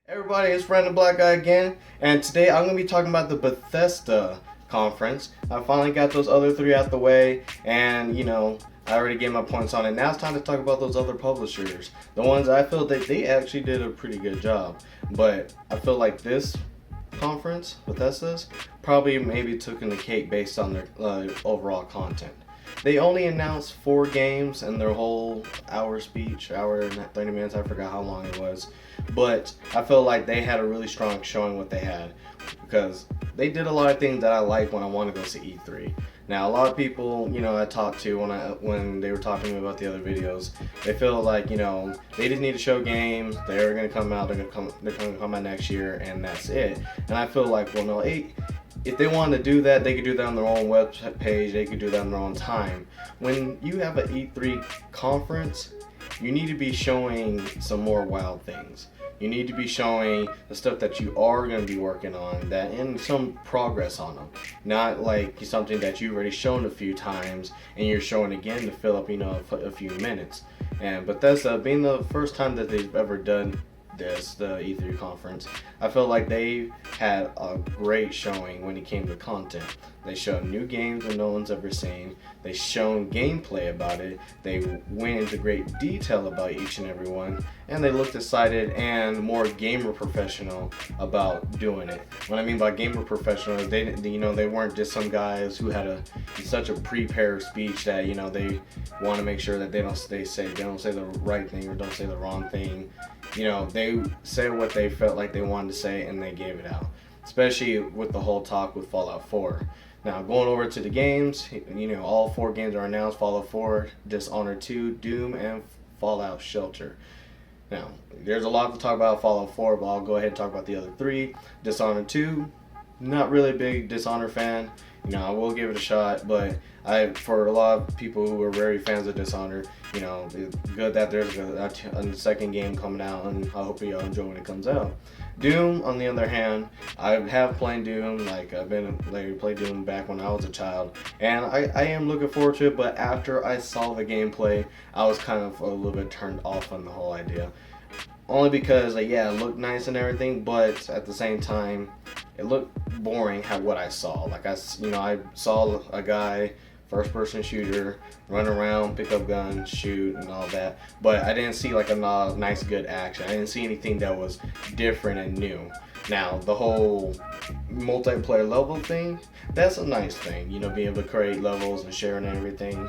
Everybody, it's Random Black Guy again, and today I'm going to be talking about the Bethesda conference. I finally got those other three out the way, and I already gave my points on it. Now it's time to talk about those other publishers. The ones I feel that they actually did a pretty good job, but I feel like this conference, Bethesda's, probably maybe took in the cake based on their overall content. They only announced 4 games in their whole hour speech, hour and 30 minutes, I forgot how long it was. But I feel like they had a really strong showing what they had because they did a lot of things that I like when I want to go to E3. Now, a lot of people, I talked to when they were talking to me about the other videos, they feel like, they just need to show games. They're gonna come out. They're gonna come out next year, and that's it. And I feel like, well, no, if they wanted to do that, they could do that on their own web page. They could do that on their own time. When you have an E3 conference, you need to be showing some more wild things. You need to be showing the stuff that you are going to be working on, that and some progress on them. Not like something that you've already shown a few times and you're showing again to fill up, a few minutes. And Bethesda, being the first time that they've ever done this, the E3 conference, I feel like they had a great showing when it came to content. They showed new games that no one's ever seen. They shown gameplay about it. They went into great detail about each and every one, and they looked excited and more gamer professional about doing it. What I mean by gamer professional, they weren't just some guys who had such a prepared speech that they want to make sure that they don't say the right thing or don't say the wrong thing. They said what they felt like they wanted to say and they gave it out. Especially with the whole talk with Fallout 4. Now, going over to the games, all 4 games are announced: Fallout 4, Dishonored 2, Doom, and Fallout Shelter. Now, there's a lot to talk about Fallout 4, but I'll go ahead and talk about the other 3. Dishonored 2, not really a big Dishonored fan. I will give it a shot, but for a lot of people who are very fans of Dishonored, it's good that there's a second game coming out, and I hope you all enjoy when it comes out. Doom, on the other hand, I have played Doom. Played Doom back when I was a child, and I am looking forward to it. But after I saw the gameplay, I was kind of a little bit turned off on the whole idea. Only because, it looked nice and everything, but at the same time, it looked boring at what I saw. I saw a guy, first-person shooter, run around, pick up guns, shoot, and all that. But I didn't see a nice, good action. I didn't see anything that was different and new. Now, the whole multiplayer level thing, that's a nice thing. Being able to create levels and sharing everything.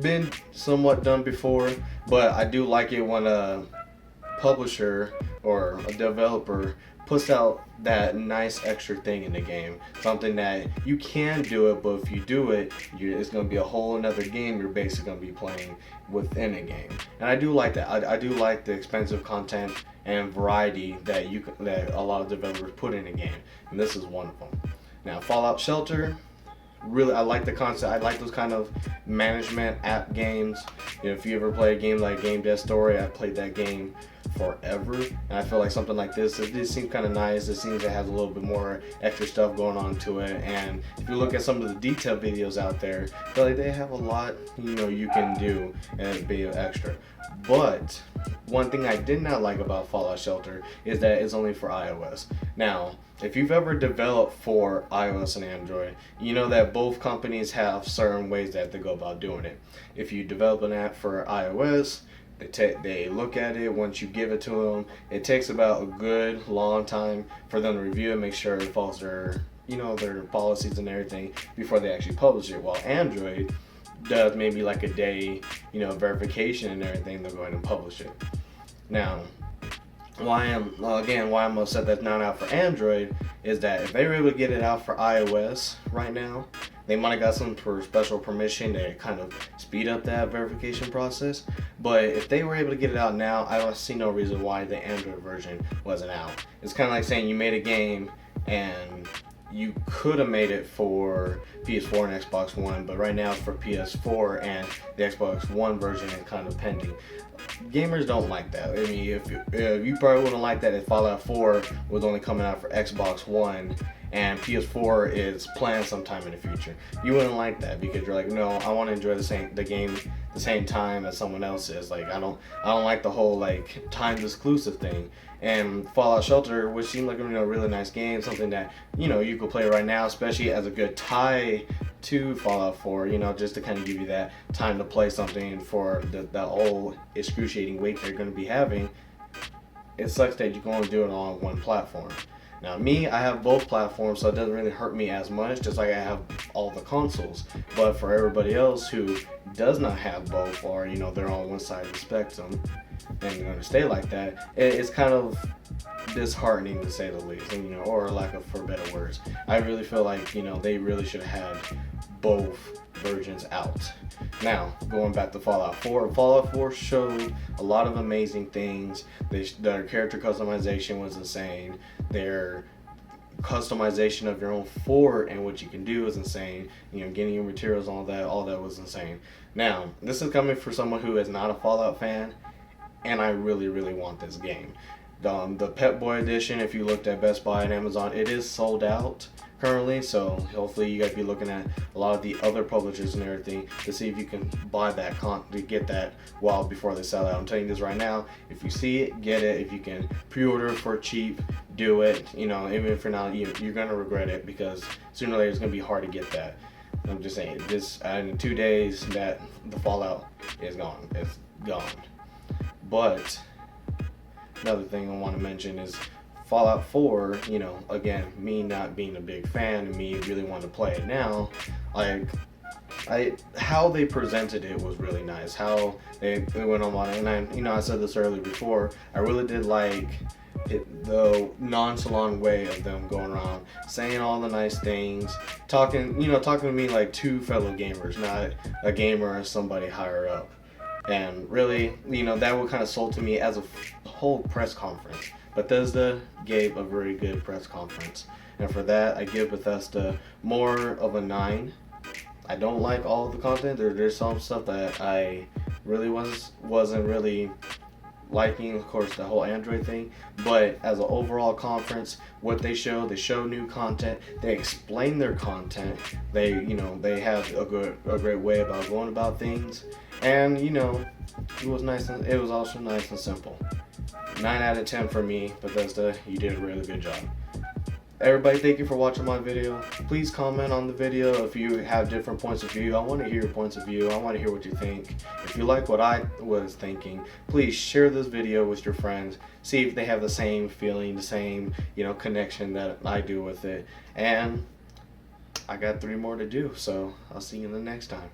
Been somewhat done before, but I do like it when a publisher or a developer puts out that nice extra thing in the game. Something that you can do it, but if you do it, it's going to be a whole another game you're basically going to be playing within a game. And I do like that. I do like the expensive content and variety that a lot of developers put in a game. And this is one of them. Now, Fallout Shelter, really, I like the concept. I like those kind of management app games. If you ever play a game like Game Death Story, I played that game forever, and I feel like something like this seems kind of nice. It seems it has a little bit more extra stuff going on to it, and if you look at some of the detailed videos out there, I feel like they have a lot you can do and be extra. But one thing I did not like about Fallout Shelter is that it's only for iOS. Now, if you've ever developed for iOS and Android, you know that both companies have certain ways that they go about doing it. If you develop an app for iOS, they look at it. Once you give it to them, it takes about a good long time for them to review it, make sure it follows their policies and everything before they actually publish it. While Android does maybe a day, verification and everything, they'll go ahead and publish it. Now, why I'm upset that's not out for Android is that if they were able to get it out for iOS right now, they might have got some special permission to kind of speed up that verification process. But if they were able to get it out now, I don't see no reason why the Android version wasn't out. It's kind of like saying you made a game and you could have made it for PS4 and Xbox One, but right now it's for PS4 and the Xbox One version is kind of pending. Gamers don't like that. I mean, if you probably wouldn't like that if Fallout 4 was only coming out for Xbox One and PS4 is planned sometime in the future. You wouldn't like that because you're like, no, I want to enjoy the game the same time as someone else is. Like I don't like the whole like timed exclusive thing. And Fallout Shelter, which seemed like a really nice game, something that you could play right now, especially as a good tie to Fallout 4, just to kind of give you that time to play something for the whole excruciating wait they're going to be having. It sucks that you can only do it on one platform. Now me, I have both platforms, so it doesn't really hurt me as much, just like I have all the consoles. But for everybody else who does not have both, or they're on one side of the spectrum and they're going to stay like that, it's kind of disheartening to say the least, or lack of for better words. I really feel like they really should have had both versions out. Now, going back to Fallout 4, Fallout 4 showed a lot of amazing things. Their character customization was insane. Their customization of your own fort and what you can do is insane. Getting your materials, all that was insane. Now, this is coming from someone who is not a Fallout fan, and I really, really want this game. The Pep Boy edition, if you looked at Best Buy and Amazon, it is sold out currently, so hopefully you guys be looking at a lot of the other publishers and everything to see if you can buy that to get that before they sell out. I'm telling you this right now, if you see it, get it. If you can pre-order for cheap, do it. Even if you're not, you're gonna regret it because sooner or later it's gonna be hard to get that. I'm just saying, this in 2 days that the Fallout is gone. It's gone. But another thing I want to mention is Fallout 4, again, me not being a big fan and me really wanting to play it now, how they presented it was really nice. How they went on it, and I said this earlier before, I really did like the nonchalant way of them going around saying all the nice things, talking to me like two fellow gamers, not a gamer or somebody higher up. And really, that would kind of sold to me as a whole press conference. Bethesda gave a very good press conference. And for that, I give Bethesda more of a 9. I don't like all of the content. There's some stuff that I really wasn't really liking, of course, the whole Android thing. But as an overall conference, what they show new content. They explain their content. They have a great way about going about things. And it was nice, and it was also nice and simple. 9 out of 10 for me, Bethesda. You did a really good job. Everybody, thank you for watching my video. Please comment on the video if you have different points of view. I want to hear your points of view. I want to hear what you think. If you like what I was thinking, please share this video with your friends. See if they have the same feeling, the same connection that I do with it. And I got 3 more to do, so I'll see you in the next time.